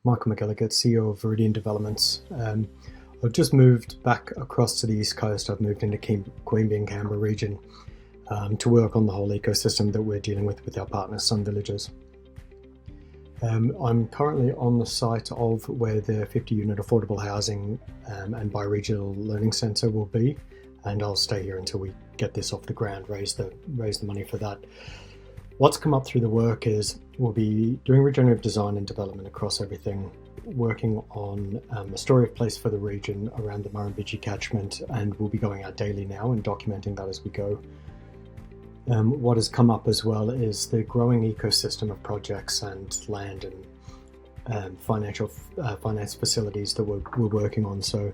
Michael McElligott, CEO of Viridian Developments. I've just moved back across to the East Coast. I've moved into Queanbeyan and Canberra region to work on the whole ecosystem that we're dealing with our partners, Sun Villages. I'm currently on the site of where the 50-unit affordable housing and bioregional learning centre will be, and I'll stay here until we get this off the ground, raise the money for that. What's come up through the work is we'll be doing regenerative design and development across everything, working on a story of place for the region around the Murrumbidgee catchment, and we'll be going out daily now and documenting that as we go. What has come up as well is the growing ecosystem of projects and land and finance facilities that we're working on. So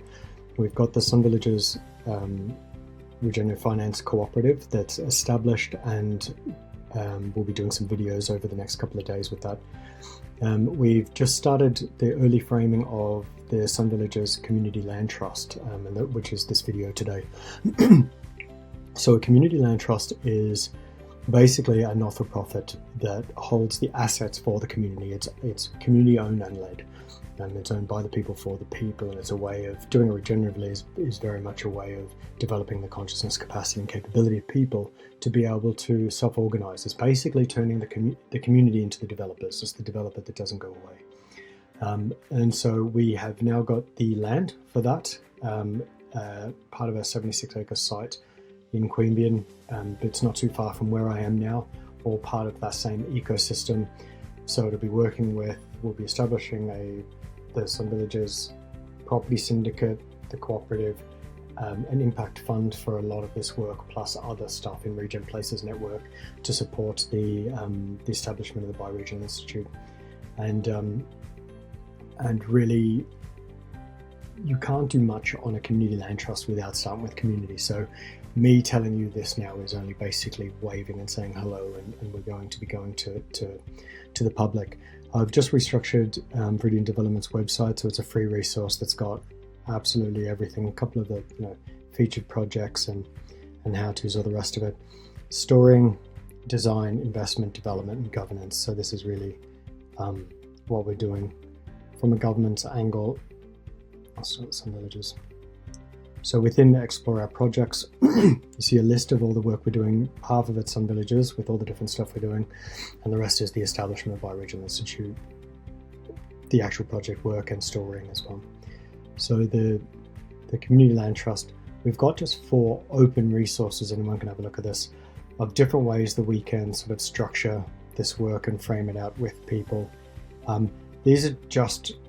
we've got the Sun Villages Regenerative Finance Cooperative that's established, and we'll be doing some videos over the next couple of days with that. We've just started the early framing of the Sun Villages Community Land Trust, which is this video today. So a community land trust is basically a not-for-profit that holds the assets for the community. It's community owned and led. It's owned by the people for the people, and it's a way of doing it regeneratively is very much a way of developing the consciousness, capacity and capability of people to be able to self-organize. It's basically turning the community into the developers. It's the developer that doesn't go away. And so we have now got the land for that, part of a 76-acre site in Queanbeyan. It's not too far from where I am now, all part of that same ecosystem. So it'll be we'll be establishing the Sun Villages property syndicate, the cooperative, an impact fund for a lot of this work, plus other stuff in Regen Places Network to support the establishment of the Bioregional Institute. And really, you can't do much on a community land trust without starting with community. So me telling you this now is only basically waving and saying hello, and we're going to be going to the public. I've just restructured Viridian Development's website, so it's a free resource that's got absolutely everything, a couple of the featured projects and how-tos, all the rest of it. Storing, design, investment, development and governance. So this is really what we're doing from a governance angle. I'll start Sun Villages. So within Explore Our Projects, you see a list of all the work we're doing. Half of it's Sun Villages with all the different stuff we're doing, and the rest is the establishment of Bioregional Institute, the actual project work and storing as well. So the Community Land Trust, we've got just 4 open resources, anyone can have a look at this, of different ways that we can sort of structure this work and frame it out with people. These are just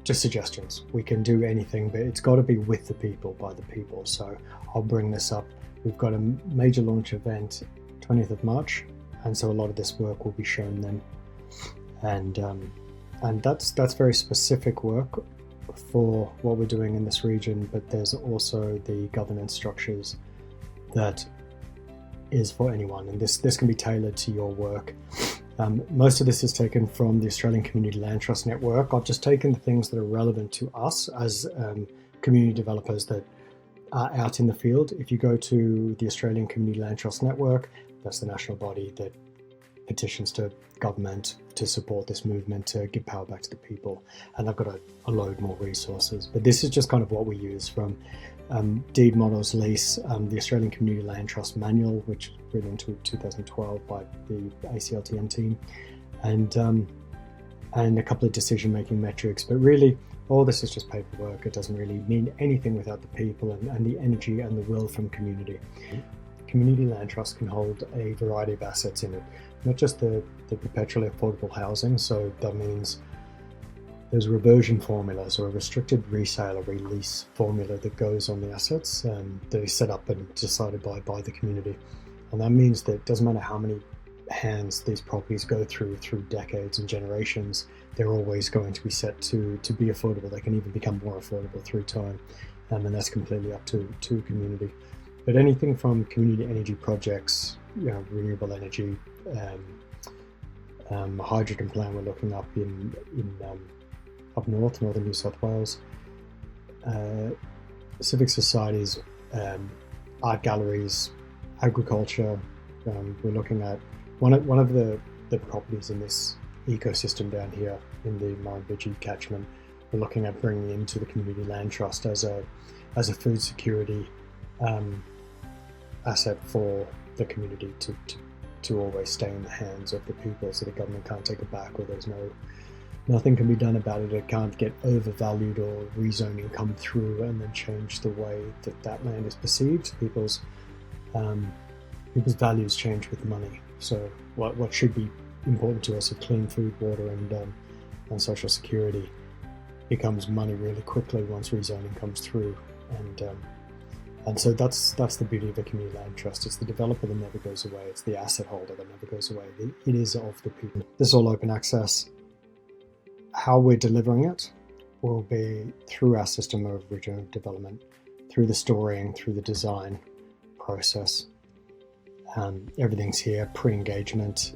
suggestions. We can do anything, but it's got to be with the people, by the people. So I'll bring this up. We've got a major launch event 20th of March, and so a lot of this work will be shown then. And that's very specific work for what we're doing in this region, but there's also the governance structures that is for anyone, and this can be tailored to your work. Most of this is taken from the Australian Community Land Trust Network. I've just taken the things that are relevant to us as community developers that are out in the field. If you go to the Australian Community Land Trust Network, that's the national body that petitions to government to support this movement to give power back to the people. And I've got a load more resources. But this is just kind of what we use from deed models, lease, the Australian Community Land Trust Manual, which was written in 2012 by the ACLTN team, and a couple of decision-making metrics. But really, all this is just paperwork. It doesn't really mean anything without the people and the energy and the will from community. Community Land Trust can hold a variety of assets in it, not just the perpetually affordable housing. So that means there's reversion formulas or a restricted resale or release formula that goes on the assets that is set up and decided by the community. And that means that it doesn't matter how many hands these properties go through decades and generations, they're always going to be set to be affordable. They can even become more affordable through time, and that's completely up to community. But anything from community energy projects, renewable energy, a hydrogen plant we're looking up in up north, northern New South Wales, civic societies, art galleries, agriculture. We're looking at one of the properties in this ecosystem down here in the Murrumbidgee catchment. We're looking at bringing into the Community Land Trust as a food security asset for the community to always stay in the hands of the people, so the government can't take it back, or nothing can be done about it. It can't get overvalued or rezoning come through and then change the way that land is perceived. People's values change with money. So what should be important to us of clean food, water, and social security becomes money really quickly once rezoning comes through. And so that's the beauty of a community land trust. It's the developer that never goes away. It's the asset holder that never goes away. It is of the people. This is all open access. How we're delivering it will be through our system of regenerative development, through the storying, through the design process. Everything's here, pre-engagement,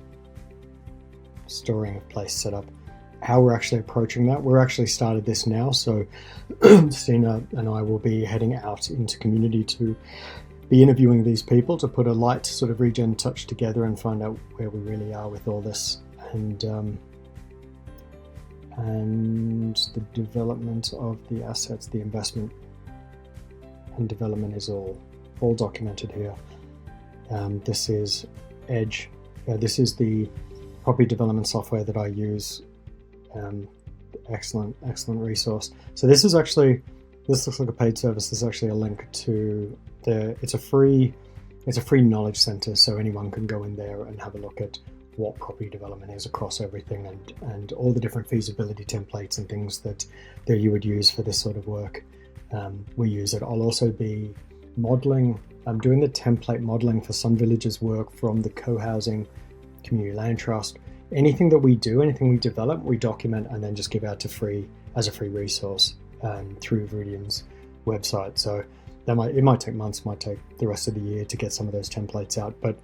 storing of place setup. How we're actually approaching that, we're actually started this now. So Stina and I will be heading out into community to be interviewing these people, to put a light sort of regen touch together and find out where we really are with all this. And the development of the assets, the investment and development is all documented here. This is Edge. This is the property development software that I use. Excellent resource. So this looks like a paid service. There's actually a link to it's a free knowledge center, so anyone can go in there and have a look at what property development is across everything, and all the different feasibility templates and things that you would use for this sort of work. We use it. I'll also be modeling. I'm doing the template modeling for Sun Village's work from the co-housing Community Land Trust. Anything that we do, anything we develop, we document and then just give out as a free resource through Viridian's website. So it might take months, might take the rest of the year to get some of those templates out. But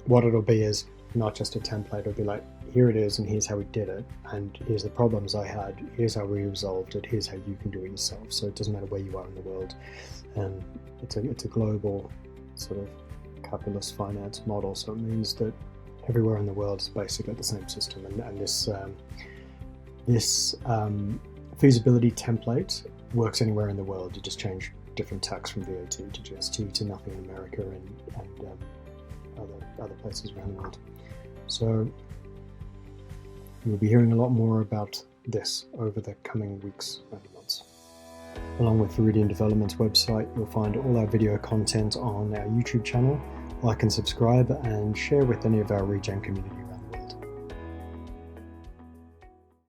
what it'll be is not just a template. It'll be like, here it is, and here's how we did it, and here's the problems I had, here's how we resolved it, here's how you can do it yourself. So it doesn't matter where you are in the world. It's a global sort of capitalist finance model, so it means that everywhere in the world is basically the same system. And this feasibility template works anywhere in the world. You just change different tax from VAT to GST to nothing in America and other places around the world. So you'll be hearing a lot more about this over the coming weeks and months. Along with Viridian Development's website, you'll find all our video content on our YouTube channel. Like and subscribe and share with any of our regen community